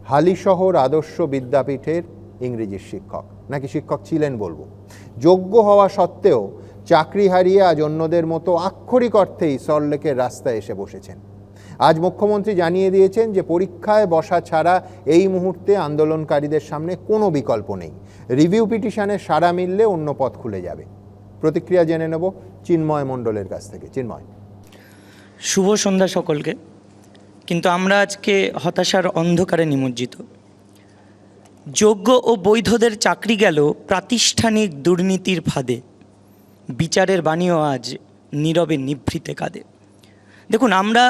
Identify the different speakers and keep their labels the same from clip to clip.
Speaker 1: হালিশহর আদর্শ বিদ্যাপীঠের ইংরেজির শিক্ষক, নাকি শিক্ষক ছিলেন বলবো, যোগ্য হওয়া সত্ত্বেও চাকরি হারিয়ে আজ অন্যদের মতো আক্ষরিক অর্থেই সল্টলেকের রাস্তায় এসে বসেছেন। আজ মুখ্যমন্ত্রী জানিয়ে দিয়েছেন যে পরীক্ষায় বসা ছাড়া এই মুহূর্তে আন্দোলনকারীদের সামনে কোনো বিকল্প নেই। রিভিউ পিটিশনে সাড়া মিললে অন্য পথ খুলে যাবে। প্রতিক্রিয়া জেনে নেব চিন্ময় মণ্ডলের কাছ থেকে। চিন্ময়,
Speaker 2: শুভ সন্ধ্যা সকলকে। কিন্তু আমরা আজকে হতাশার অন্ধকারে নিমজ্জিত। যোগ্য ও বৈধদের চাকরি গেল প্রাতিষ্ঠানিক দুর্নীতির ফাঁদে, বিচারের বাণীও আজ নীরবে নিভৃতে কাঁদে। দেখুন, আমরা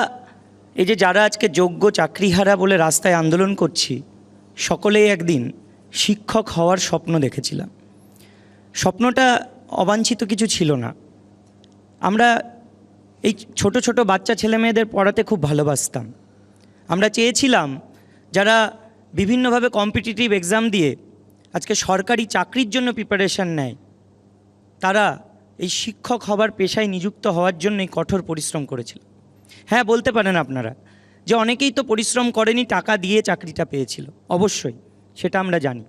Speaker 2: এই যে যারা আজকে যোগ্য চাকরিহারা বলে রাস্তায় আন্দোলন করছি, সকলেই একদিন শিক্ষক হওয়ার স্বপ্ন দেখেছিলাম। স্বপ্নটা অবাঞ্ছিত কিছু ছিল না। আমরা এই ছোট ছোট বাচ্চা ছেলে মেয়েদের পড়াতে খুব ভালোবাসতাম। আমরা চেয়েছিলাম যারা বিভিন্নভাবে কম্পিটিটিভ এক্সাম দিয়ে আজকে সরকারি চাকরির জন্য প্রিপারেশান নেয়, তারা এই শিক্ষক হবার পেশায় নিযুক্ত হওয়ার জন্যই কঠোর পরিশ্রম করেছিল। হ্যাঁ, বলতে পারেন আপনারা যে অনেকেই তো পরিশ্রম করেনি, টাকা দিয়ে চাকরিটা পেয়েছিল। অবশ্যই সেটা আমরা জানি।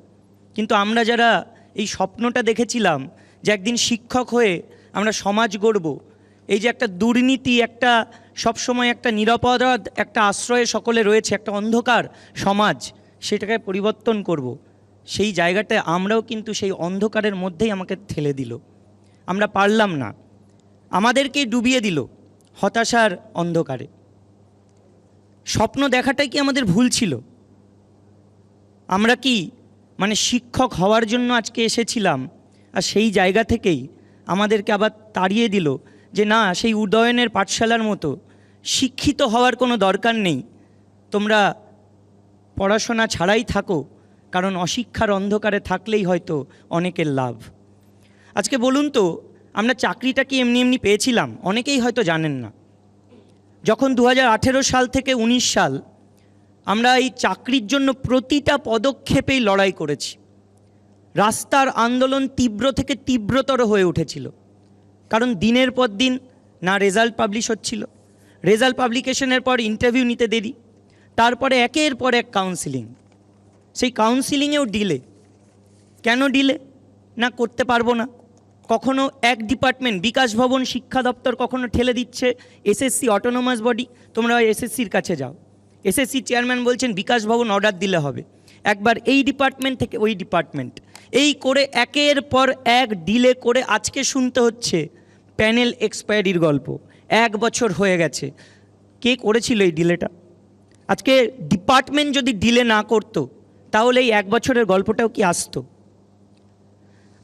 Speaker 2: কিন্তু আমরা যারা এই স্বপ্নটা দেখেছিলাম যে একদিন শিক্ষক হয়ে আমরা সমাজ গড়ব, এই যে একটা দুর্নীতি, একটা সবসময় একটা নিরাপরাধ একটা আশ্রয়ে সকলে রয়েছে, একটা অন্ধকার সমাজ, সেটাকে পরিবর্তন করব, সেই জায়গাটায় আমরাও কিন্তু সেই অন্ধকারের মধ্যেই আমাকে ঠেলে দিল। আমরা পারলাম না, আমাদেরকেই ডুবিয়ে দিল হতাশার অন্ধকারে। স্বপ্ন দেখাটাই কি আমাদের ভুল ছিল? আমরা কি শিক্ষক হওয়ার জন্য আজকে এসেছিলাম, আর সেই জায়গা থেকেই আমাদেরকে আবার তাড়িয়ে দিল যে না, সেই উদয়নের পাঠশালার মতো শিক্ষিত হওয়ার কোনো দরকার নেই, তোমরা পড়াশোনা ছাড়াই থাকো, কারণ অশিক্ষার অন্ধকারে থাকলেই হয়তো অনেকের লাভ। আজকে বলুন তো, আমরা চাকরিটা কি এমনি এমনি পেয়েছিলাম? অনেকেই হয়তো জানেন না। যখন 2018 সাল থেকে 19 সাল আমরা এই চাকরির জন্য প্রতিটা পদক্ষেপেই লড়াই করেছি। রাস্তার আন্দোলন তীব্র থেকে তীব্রতর হয়ে উঠেছিল, কারণ দিনের পর দিন না রেজাল্ট পাবলিশ হচ্ছিল, রেজাল্ট পাবলিকেশনের পর ইন্টারভিউ নিতে দেরি, তারপরে একের পর এক কাউন্সিলিং, সেই কাউন্সিলিংয়েও ডিলে। কেন ডিলে? না করতে পারবো না। কখনো এক ডিপার্টমেন্ট, বিকাশ ভবন, শিক্ষা দপ্তর কখনো ঠেলে দিচ্ছে এসএসসি অটোনোমাস বডি, তোমরা এসএসসির কাছে যাও। এসএসসি চেয়ারম্যান বলছেন বিকাশ ভবন অর্ডার দিলে হবে। একবার এই ডিপার্টমেন্ট থেকে ওই ডিপার্টমেন্ট, এই করে একের পর এক ডিলে করে আজকে শুনতে হচ্ছে প্যানেল এক্সপায়ারির গল্প। 1 বছর হয়ে গেছে। কে করেছিল এই ডিলেটা? আজকে ডিপার্টমেন্ট যদি ডিলে না করতো, তাহলে এই 1 বছরের গল্পটাও কি আসতো?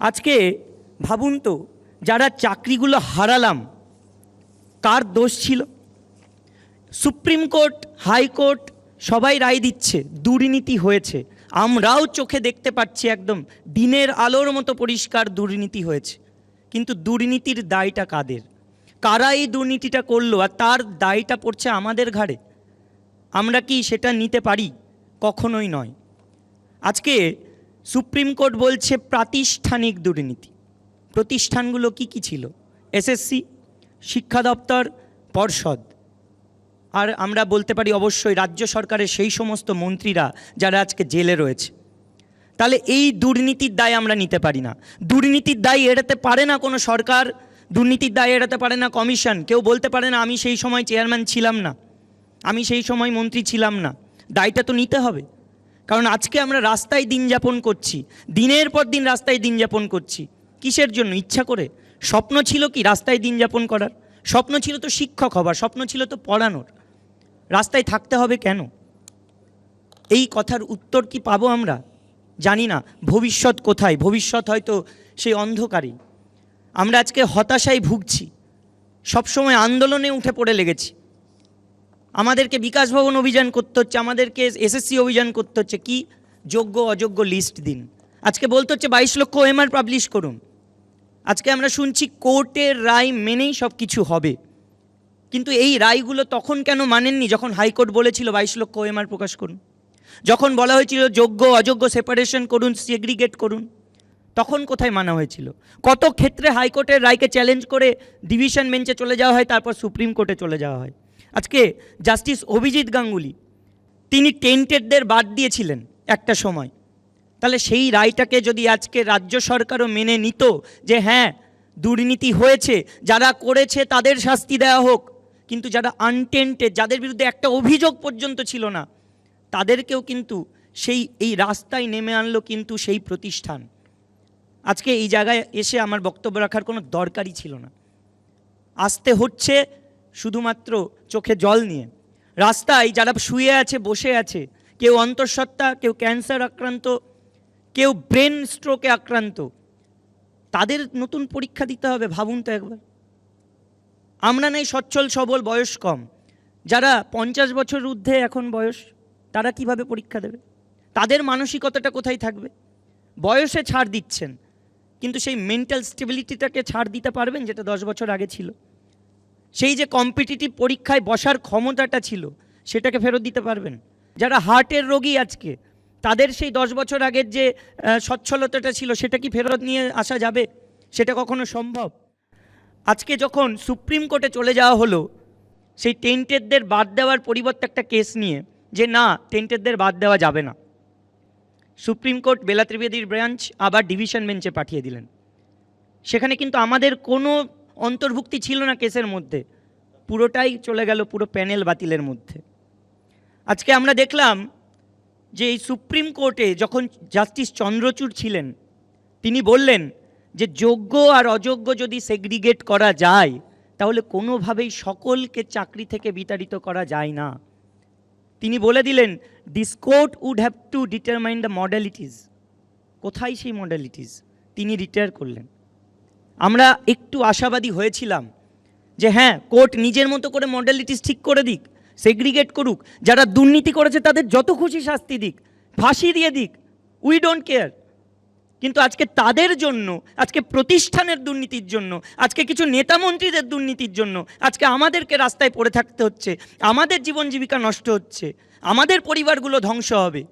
Speaker 2: আজকে ভাবুন তো, যারা চাকরিগুলো হারালাম, কার দোষ ছিল? সুপ্রিম কোর্ট, হাইকোর্ট সবাই রায় দিচ্ছে দুর্নীতি হয়েছে। আমরাও চোখে দেখতে পাচ্ছি, একদম দিনের আলোর মতো পরিষ্কার দুর্নীতি হয়েছে। কিন্তু দুর্নীতির দায়টা কাদের? কারা এই দুর্নীতিটা করলো, আর তার দায়টা পড়ছে আমাদের ঘাড়ে? আমরা কি সেটা নিতে পারি? কখনোই নয়। আজকে সুপ্রিম কোর্ট বলছে প্রাতিষ্ঠানিক দুর্নীতি। প্রতিষ্ঠানগুলো কি কি ছিল? এসএসসি, শিক্ষা দপ্তর, পর্ষদ, আর আমরা বলতে পারি অবশ্যই রাজ্য সরকারের সেই সমস্ত মন্ত্রীরা যারা আজকে জেলে রয়েছে। তাহলে এই দুর্নীতির দায় আমরা নিতে পারি না। দুর্নীতির দায় এড়াতে পারে না কোনো সরকার, দুর্নীতির দায় এড়াতে পারে না কমিশন। কেউ বলতে পারে না আমি সেই সময় চেয়ারম্যান ছিলাম না, আমি সেই সময় মন্ত্রী ছিলাম না। দায়টা তো নিতে হবে, কারণ আজকে আমরা রাস্তায় দিন যাপন করছি, দিনের পর দিন রাস্তায় দিন যাপন করছি। কিসের জন্য? ইচ্ছা করে? স্বপ্ন ছিল কি রাস্তায় দিন যাপন করার? স্বপ্ন ছিল তো শিক্ষক হবার, স্বপ্ন ছিল তো পড়ানোর। রাস্তায় থাকতে হবে কেন? এই কথার উত্তর কি পাবো আমরা? জানি না। ভবিষ্যৎ কোথায়? ভবিষ্যৎ হয়তো সেই অন্ধকারেই। আমরা আজকে হতাশায় ভুগছি, সবসময় আন্দোলনে উঠে পড়ে লেগেছি। আমাদেরকে বিকাশ ভবন অভিযান করতে হচ্ছে, আমাদেরকে এসএসসি অভিযান করতে হচ্ছে। কি যোগ্য অযোগ্য লিস্ট দিন। আজকে বলতে হচ্ছে 22 লক্ষ ওএমআর পাবলিশ করুন। আজকে আমরা শুনছি কোর্টের রায় মেনেই সব কিছু হবে। কিন্তু এই রায়গুলো তখন কেন মানেননি যখন হাইকোর্ট বলেছিল 22 লক্ষ ওএমআর প্রকাশ করুন? যখন বলা হয়েছিল যোগ্য অযোগ্য সেপারেশন করুন, সেগ্রিগেট করুন, তখন কোথায় মানা হয়েছিল? কত ক্ষেত্রে হাইকোর্টের রায়কে চ্যালেঞ্জ করে ডিভিশন বেঞ্চে চলে যাওয়া হয়, তারপর সুপ্রিম কোর্টে চলে যাওয়া হয়। আজকে জাস্টিস অভিজিৎ গাঙ্গুলি তিনি টেন্টেডদের বাদ দিয়েছিলেন একটা সময়। তাহলে সেই রায়টাকে যদি আজকে রাজ্য সরকারও মেনে নিত যে হ্যাঁ দুর্নীতি হয়েছে, যারা করেছে তাদের শাস্তি দেওয়া হোক, কিন্তু যারা আনটেন্টেড, যাদের বিরুদ্ধে একটা অভিযোগ পর্যন্ত ছিল না, তাদেরকেও কিন্তু এই রাস্তায় নেমে আনলো কিন্তু সেই প্রতিষ্ঠান। আজকে এই জায়গায় এসে আমার বক্তব্য রাখার কোনো দরকারই ছিল না। আসতে হচ্ছে শুধুমাত্র চোখে জল নিয়ে। রাস্তায় যারা শুয়ে আছে, বসে আছে, কেউ অন্তঃসত্ত্বা, কেউ ক্যান্সার আক্রান্ত, কেউ ব্রেন স্ট্রোকে আক্রান্ত, তাদের নতুন পরীক্ষা দিতে হবে। ভাবুন তো একবার, আমরা নেই সচ্ছল সবল, বয়স কম, যারা 50 বছর ঊর্ধ্বে এখন বয়স, তারা কিভাবে পরীক্ষা দেবে? তাদের মানসিকতাটা কোথায় থাকবে? বয়সে ছাড় দিচ্ছেন, কিন্তু সেই মেন্টাল স্টেবিলিটিটাকে ছাড় দিতে পারবেন যেটা 10 বছর আগে ছিল? সেই যে কম্পিটিটিভ পরীক্ষায় বসার ক্ষমতাটা ছিল, সেটাকে ফেরত দিতে পারবেন? যারা হার্টের রোগী আজকে, তাদের সেই 10 বছর আগের যে সচ্ছলতাটা ছিল, সেটা কি ফেরত নিয়ে আসা যাবে? সেটা কখনো সম্ভব? আজকে যখন সুপ্রিম কোর্টে চলে যাওয়া হলো সেই টেন্টেডদের বাদ দেওয়ার পরিবর্তে একটা কেস নিয়ে, যে না টেন্টেডদের বাদ দেওয়া যাবে না, সুপ্রিম কোর্ট বেলা ত্রিবেদীর ব্রাঞ্চ আবার ডিভিশন বেঞ্চে পাঠিয়ে দিলেন। সেখানে কিন্তু আমাদের কোনো অন্তর্ভুক্তি ছিল না কেসের মধ্যে, পুরোটাই চলে গেল পুরো প্যানেল বাতিলের মধ্যে। আজকে আমরা দেখলাম যে এই সুপ্রিম কোর্টে যখন জাস্টিস চন্দ্রচূড় ছিলেন, তিনি বললেন যে যোগ্য আর অযোগ্য যদি সেগ্রিগেট করা যায়, তাহলে কোনোভাবেই সকলকে চাকরি থেকে বিতাড়িত করা যায় না। তিনি বলে দিলেন this court would have to determine the modalities. কোথায় সেই মডালিটিস? তিনি রিটায়ার করলেন। আমরা একটু আশাবাদী হয়েছিলাম যে হ্যাঁ কোর্ট নিজের মতো করে মডালিটিস ঠিক করে দিক, সেগ্রিগেট করুক, যারা দুর্নীতি করেছে তাদের যত খুশি শাস্তি দিক, ফাঁসি দিয়ে দিক, উই ডোন্ট কেয়ার। কিন্তু আজকে তাদের জন্য, আজকে প্রতিষ্ঠানের দুর্নীতির জন্য, আজকে কিছু নেতা মন্ত্রীদের দুর্নীতির জন্য আজকে আমাদেরকে রাস্তায় পড়ে থাকতে হচ্ছে, আমাদের জীবন জীবিকা নষ্ট হচ্ছে, আমাদের পরিবারগুলো ধ্বংস হবে।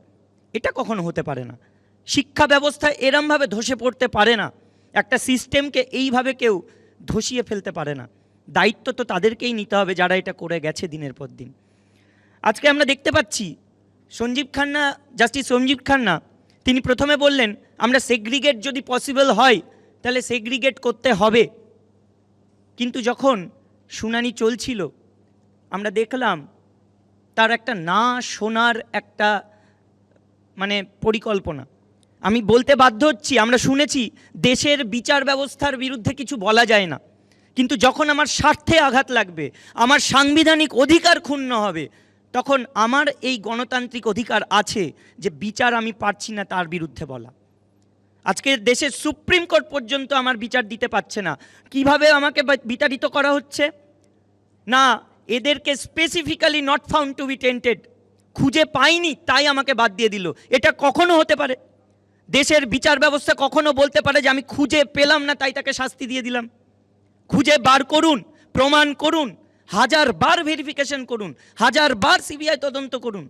Speaker 2: এটা কখনো হতে পারে না। শিক্ষা ব্যবস্থা এরমভাবে ধসে পড়তে পারে না, একটা সিস্টেমকে এইভাবে কেউ ধসিয়ে ফেলতে পারে না। দায়িত্ব তো তাদেরকেই নিতে হবে যারা এটা করে গেছে দিনের পর দিন। আজকে আমরা দেখতে পাচ্ছি জাস্টিস সঞ্জীব খান্না তিনি প্রথমে বললেন আমরা সেগ্রিগেট যদি পসিবল হয় তাহলে সেগ্রিগেট করতে হবে, কিন্তু যখন শুনানি চলছিল আমরা দেখলাম তার একটা না শোনার একটা পরিকল্পনা। আমি বলতে বাধ্য হচ্ছি, আমরা শুনেছি দেশের বিচার ব্যবস্থার বিরুদ্ধে কিছু বলা যায় না, কিন্তু যখন আমার স্বার্থে আঘাত লাগবে, আমার সাংবিধানিক অধিকার ক্ষুণ্ণ হবে, তখন আমার এই গণতান্ত্রিক অধিকার আছে যে বিচার আমি পারছি না তার বিরুদ্ধে বলা। আজকে দেশের সুপ্রিম কোর্ট পর্যন্ত আমার বিচার দিতে পারছে না। কিভাবে আমাকে বিতাড়িত করা হচ্ছে? না, এদেরকে specifically not found to be tainted, খুঁজে পাইনি তাই আমাকে বাদ দিয়ে দিল। এটা কখনো হতে পারে? দেশের বিচার ব্যবস্থা কখনো বলতে পারে যে আমি খুঁজে পেলাম না তাই তাকে শাস্তি দিয়ে দিলাম? খুঁজে বার করুন, প্রমাণ করুন, 1000 বার ভেরিফিকেশন করুন, 1000 বার সিবিআই তদন্ত করুন,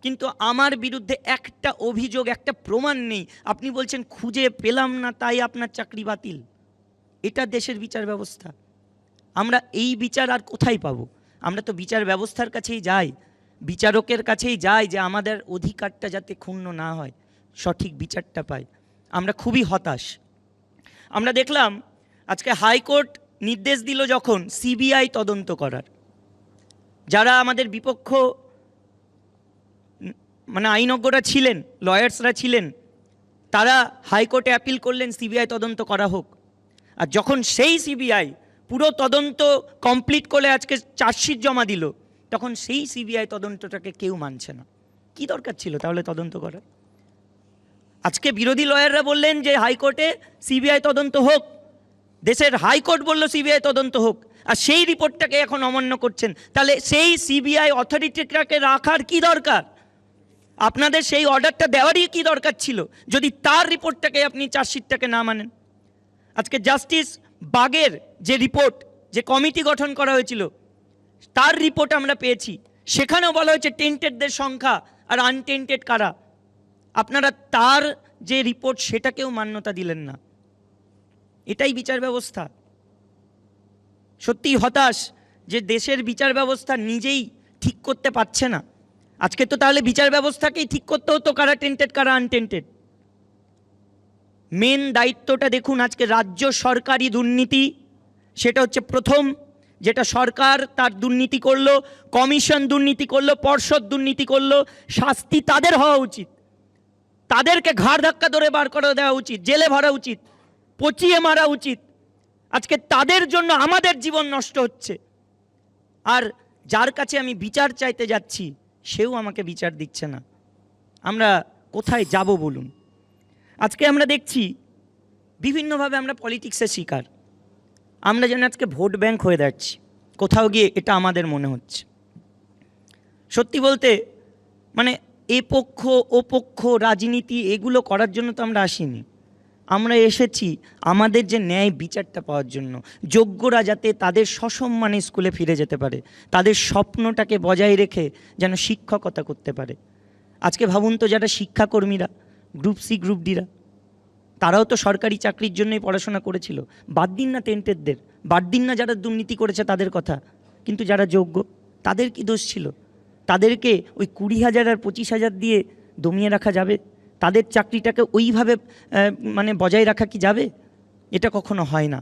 Speaker 2: কিন্তু আমার বিরুদ্ধে একটা অভিযোগ, একটা প্রমাণ নেই, আপনি বলছেন খুঁজে পেলাম না তাই আপনার চাকরি বাতিল। এটা দেশের বিচার ব্যবস্থা? আমরা এই বিচার আর কোথায় পাবো? আমরা তো বিচার ব্যবস্থার কাছেই যাই, বিচারকের কাছেই যাই যে আমাদের অধিকারটা যাতে ক্ষুণ্ণ না হয়, সঠিক বিচারটা পাই। আমরা খুবই হতাশ। আমরা দেখলাম আজকে হাইকোর্ট নির্দেশ দিল যখন সিবিআই তদন্ত করার, যারা আমাদের বিপক্ষ আইনজ্ঞরা ছিলেন, লয়ার্সরা ছিলেন, তারা হাইকোর্টে অ্যাপিল করলেন সিবিআই তদন্ত করা হোক। আর যখন সেই সিবিআই পুরো তদন্ত কমপ্লিট করে আজকে চার্জশিট জমা দিল, তখন সেই সিবিআই তদন্তটাকে কেউ মানছে না। কি দরকার ছিল তাহলে তদন্ত করার? আজকে বিরোধী লয়াররা বললেন যে হাইকোর্টে সিবিআই তদন্ত হোক, দেশের হাইকোর্ট বলল সিবিআই তদন্ত হোক, আর সেই রিপোর্টটাকে এখন অমান্য করছেন। তাহলে সেই সিবিআই অথরিটিটাকে রাখার কি দরকার? আপনাদের সেই অর্ডারটা দেওয়ারই কি দরকার ছিল যদি তার রিপোর্টটাকে আপনি চার্জশিটটাকে না মানেন? আজকে জাস্টিস বাগের যে রিপোর্ট, যে কমিটি গঠন করা হয়েছিল, তার রিপোর্ট আমরা পেয়েছি, সেখানেও বলা হয়েছে টেন্টেডদের সংখ্যা আর আনটেন্টেড কারা। আপনারা তার যে রিপোর্ট সেটাকেও মান্যতা দিলেন না। এটাই বিচার ব্যবস্থা? সত্যিই হতাশ যে দেশের বিচার ব্যবস্থা নিজেই ঠিক করতে পারছে না। আজকে তো তাহলে বিচার ব্যবস্থাকেই ঠিক করতে হতো কারা টেন্টেড কারা আনটেন্টেড। মেন দায়িত্বটা দেখুন, আজকে রাজ্য সরকারি দুর্নীতি, সেটা হচ্ছে প্রথম যেটা সরকার তার দুর্নীতি করলো, কমিশন দুর্নীতি করলো, পর্ষদ দুর্নীতি করলো, শাস্তি তাদের হওয়া উচিত, তাদেরকে ঘাড় ধাক্কা ধরে বার করে দেওয়া উচিত, জেলে ভরা উচিত, পচিয়ে মারা উচিত। আজকে তাদের জন্য আমাদের জীবন নষ্ট হচ্ছে, আর যার কাছে আমি বিচার চাইতে যাচ্ছি সেও আমাকে বিচার দিচ্ছে না। আমরা কোথায় যাব বলুন? আজকে আমরা দেখছি বিভিন্নভাবে আমরা পলিটিক্সের শিকার, আমরা যেন আজকে ভোট ব্যাংক হয়ে যাচ্ছি কোথাও গিয়ে, এটা আমাদের মনে হচ্ছে। সত্যি বলতে মানে এ পক্ষ ও পক্ষ রাজনীতি এগুলো করার জন্য তো আমরা আসিনি, আমরা এসেছি আমাদের যে ন্যায় বিচারটা পাওয়ার জন্য, যোগ্যরা যাতে তাদের সসম্মানে স্কুলে ফিরে যেতে পারে, তাদের স্বপ্নটাকে বজায় রেখে যেন শিক্ষকতা করতে পারে। আজকে ভাবুন তো, যারা শিক্ষাকর্মীরা, গ্রুপ সি গ্রুপ ডিরা, তারাও তো সরকারি চাকরির জন্যই পড়াশোনা করেছিল। বাদ দিন না টেন্টেডদের, বাদ দিন না যারা দুর্নীতি করেছে তাদের কথা, কিন্তু যারা যোগ্য তাদের কি দোষ ছিল? তাদেরকে ওই 20,000 আর 25,000 দিয়ে দমিয়ে রাখা যাবে? তাদের চাকরিটাকে ওইভাবে মানে বজায় রাখা কি যাবে? এটা কখনো হয় না।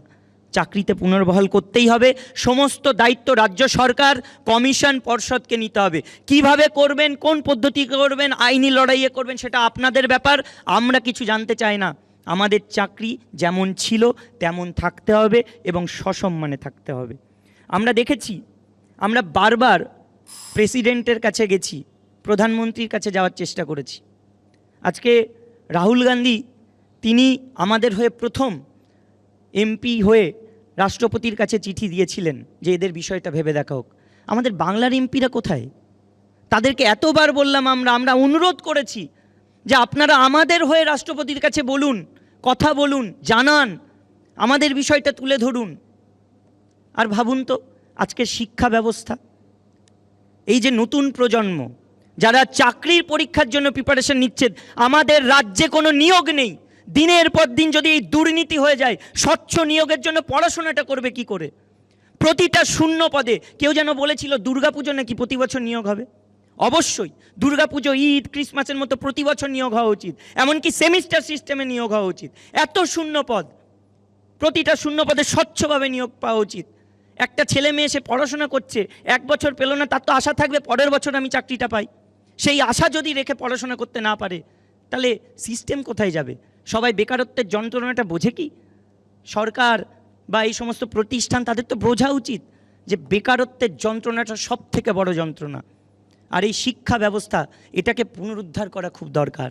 Speaker 2: চাকরিতে পুনর্বহাল করতেই হবে, সমস্ত দায়িত্ব রাজ্য সরকার, কমিশন, পর্ষদকে নিতে হবে। কিভাবে করবেন, কোন পদ্ধতি করবেন, আইনি লড়াইয়ে করবেন, সেটা আপনাদের ব্যাপার, আমরা কিছু জানতে চাই না। আমাদের চাকরি যেমন ছিল তেমন থাকতে হবে এবং সসম্মানে থাকতে হবে। আমরা দেখেছি, আমরা বারবার প্রেসিডেন্টের কাছে গেছি, প্রধানমন্ত্রীর কাছে যাওয়ার চেষ্টা করেছি। আজকে রাহুল গান্ধী তিনি আমাদের হয়ে প্রথম এমপি হয়ে রাষ্ট্রপতির কাছে চিঠি দিয়েছিলেন যে এদের বিষয়টা ভেবে দেখা হোক। আমাদের বাংলার এমপিরা কোথায়? তাদেরকে এতবার বললাম, আমরা অনুরোধ করেছি যে আপনারা আমাদের হয়ে রাষ্ট্রপতির কাছে বলুন, কথা বলুন, জানান, আমাদের বিষয়টা তুলে ধরুন। আর ভাবুন তো, আজকের শিক্ষা ব্যবস্থা, এই যে নতুন প্রজন্ম যারা চাকরির পরীক্ষার জন্য প্রিপারেশন নিচ্ছে, আমাদের রাজ্যে কোনো নিয়োগ নেই। দিনের পর দিন যদি এই দুর্নীতি হয়ে যায়, স্বচ্ছ নিয়োগের জন্য পড়াশোনাটা করবে কি করে? প্রতিটা শূন্য পদে, কেউ যেন বলেছিল দুর্গাপুজো নাকি প্রতি বছর নিয়োগ হবে। অবশ্যই দুর্গাপুজো, ঈদ, ক্রিসমাসের মতো প্রতি বছর নিয়োগ হওয়া উচিত, এমনকি সেমিস্টার সিস্টেমে নিয়োগ হওয়া উচিত। এত শূন্য পদ, প্রতিটা শূন্য পদে স্বচ্ছভাবে নিয়োগ পাওয়া উচিত। একটা ছেলে মেয়ে সে পড়াশোনা করছে, 1 বছর পেল না, তার তো আশা থাকবে পরের বছর আমি চাকরিটা পাই। সেই আশা যদি রেখে পড়াশোনা করতে না পারে, তাহলে সিস্টেম কোথায় যাবে? সবাই বেকারত্বের যন্ত্রণাটা বোঝে কি? সরকার বা এই সমস্ত প্রতিষ্ঠান, তাদের তো বোঝা উচিত যে বেকারত্বের যন্ত্রণাটা সব থেকে বড় যন্ত্রণা। আর এই শিক্ষা ব্যবস্থা, এটাকে পুনরুদ্ধার করা খুব দরকার।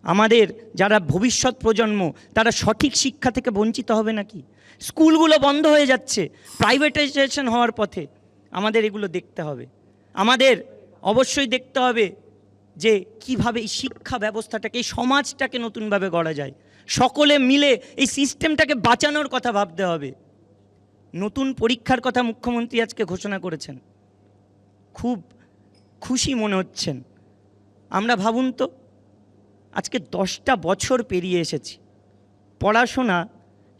Speaker 2: আমাদের যারা ভবিষ্যৎ প্রজন্ম, তারা সঠিক শিক্ষা থেকে বঞ্চিত হবে নাকি? স্কুলগুলো বন্ধ হয়ে যাচ্ছে, প্রাইভেটাইজেশন হওয়ার পথে। আমাদের এগুলো দেখতে হবে। আমাদের অবশ্যই দেখতে হবে যে কিভাবে এই শিক্ষা ব্যবস্থাটাকে, এই সমাজটাকে নতুনভাবে গড়া যায়। সকলে মিলে এই সিস্টেমটাকে বাঁচানোর কথা ভাবতে হবে। নতুন পরীক্ষার কথা মুখ্যমন্ত্রী আজকে ঘোষণা করেছেন, খুব খুশি মনে হচ্ছেন। আমরা ভাবুন তো, আজকে 10টা বছর পেরিয়ে এসেছি, পড়াশোনা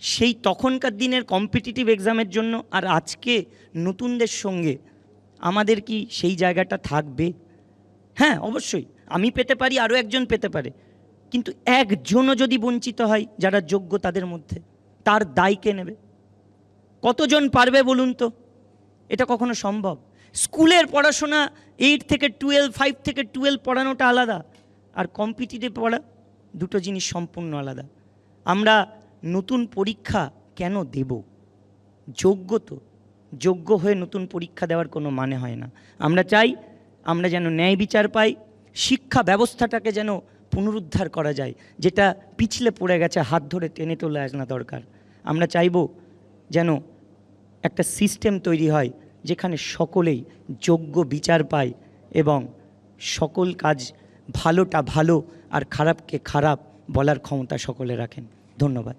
Speaker 2: সেই তখনকার দিনের কম্পিটিটিভ এক্সামের জন্য, আর আজকে নতুনদের সঙ্গে আমাদের কি সেই জায়গাটা থাকবে? হ্যাঁ, অবশ্যই আমি পেতে পারি, আরও একজন পেতে পারে, কিন্তু একজনও যদি বঞ্চিত হয় যারা যোগ্য তাদের মধ্যে, তার দায় কে নেবে? কতজন পারবে বলুন তো? এটা কখনো সম্ভব? স্কুলের পড়াশোনা 8 থেকে 12, 5 থেকে 12 পড়ানোটা আলাদা, আর কম্পিটিটিভ পড়া, দুটো জিনিস সম্পূর্ণ আলাদা। আমরা নতুন পরীক্ষা কেন দেব? যোগ্য তো, যোগ্য হয়ে নতুন পরীক্ষা দেওয়ার কোনো মানে হয় না। আমরা চাই আমরা যেন ন্যায় বিচার পাই, শিক্ষা ব্যবস্থাটাকে যেন পুনরুদ্ধার করা যায়, যেটা পিছলে পড়ে গেছে, হাত ধরে টেনে তোলা আসা দরকার। আমরা চাইব যেন একটা সিস্টেম তৈরি হয় যেখানে সকলেই যোগ্য বিচার পায় এবং সকল কাজ, ভালোটা ভালো আর খারাপকে খারাপ বলার ক্ষমতা সকলে রাখেন। ধন্যবাদ।